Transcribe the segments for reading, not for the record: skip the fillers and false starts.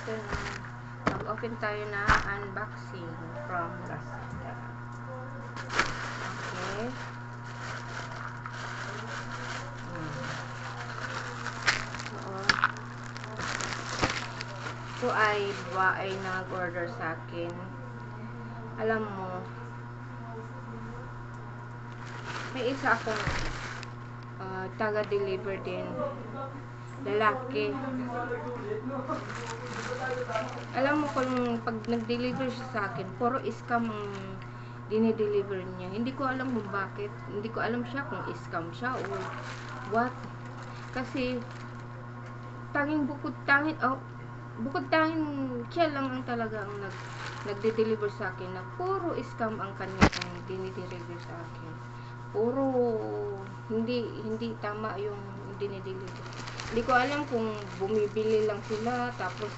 afternoon. Mag-open tayo na unboxing from Lazada. Okay. Ito ay nag-order sa akin. Alam mo, may isa akong taga-deliver din. Lalaki. Alam mo kung pag nag-deliver siya sa akin, puro scam ang dinideliver niya. Hindi ko alam kung bakit. Hindi ko alam siya kung scam siya o what. Kasi bukod tanging siya lang ang talaga ang nagde-deliver sa akin na puro scam ang kanyang dinideliver sa akin. Puro hindi tama yung dinideliver. Hindi ko alam kung bumibili lang sila tapos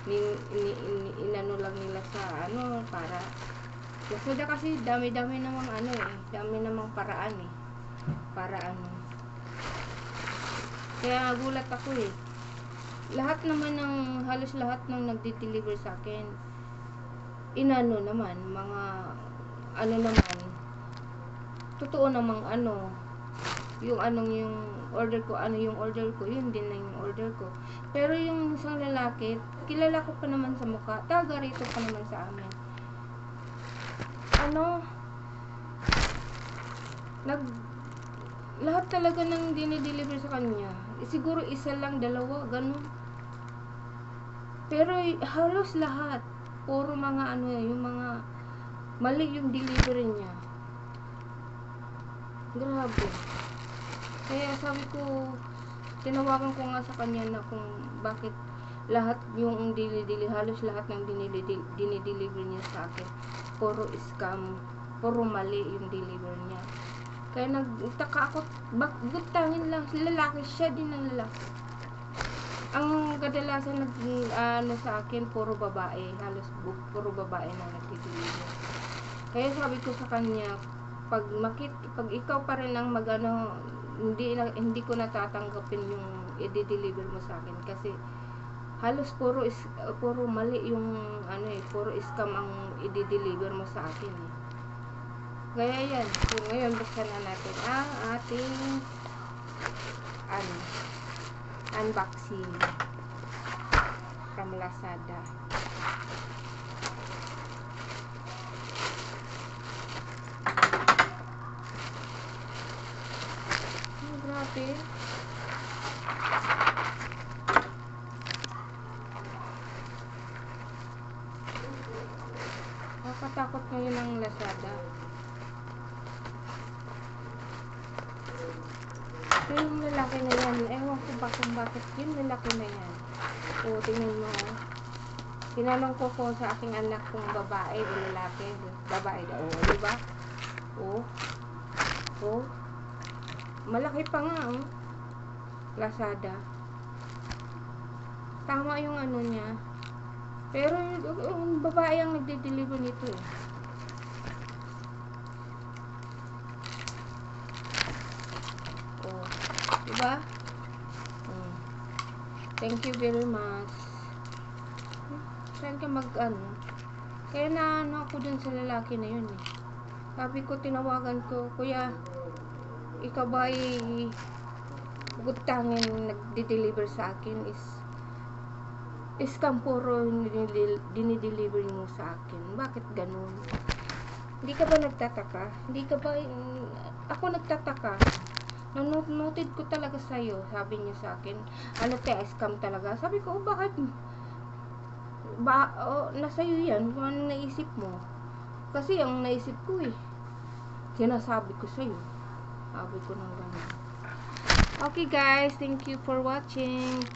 inano lang nila sa para Lazada kasi dami-dami namang dami namang paraan para kaya gulat ako lahat naman halos lahat ng nagde-deliver sa akin inano naman mga naman totoo namang yung order ko yun din na yung order ko. Pero yung isang lalaki, kilala ko pa naman sa mukha, taga rito pa naman sa amin. Lahat talaga ng dinideliver sa kanya, siguro isa lang, dalawa, ganun. Pero halos lahat, puro mga yung mga mali yung delivery niya. Grabe. Kaya sabi ko, tinawagan ko nga sa kanya na kung bakit lahat yung halos lahat ng dinideliver niya sa akin puro scam, puro mali yung deliver niya. Kaya nagtaka ako, bakit tangin lang lalaki siya din ng lalaki. Ang kadalasan sa akin puro babae, halos puro babae na nagdi-deliver. Kaya sabi ko sa kanya, pag ikaw pa rin ang hindi ko natatanggapin yung i-deliver mo sa akin kasi halos puro mali yung puro scam ang i-deliver mo sa akin Kaya yan, so ngayon buksan na natin ang ating unboxing from Lazada. Grabe. Nakakatakot ngayon ang Lazada. Yung lalaki na yan, ewan ko bakit yung lalaki na yan. O, tingnan mo. Tinanong ko sa aking anak kung babae o lalaki. Babae daw, diba? Malaki pa nga Lazada. Tama yung niya. Pero yung babae ang nagde-deliver nito diba? Thank you very much. Saan ka kaya ako dun sa lalaki na yun Sabi ko, tinawagan ko, kuya, ikaw ba bukod tanging nagde-deliver sa akin is puro dinideliver mo sa akin. Bakit ganun? Hindi ka ba nagtataka? Ako nagtataka. Noted ko talaga sa'yo, sabi niya sa akin. Scam talaga. Sabi ko, bakit? Nasa'yo yan, kung anong naisip mo. Kasi ang naisip ko sinasabi ko sa'yo. Sabi ko ng ganun. Okay guys, thank you for watching.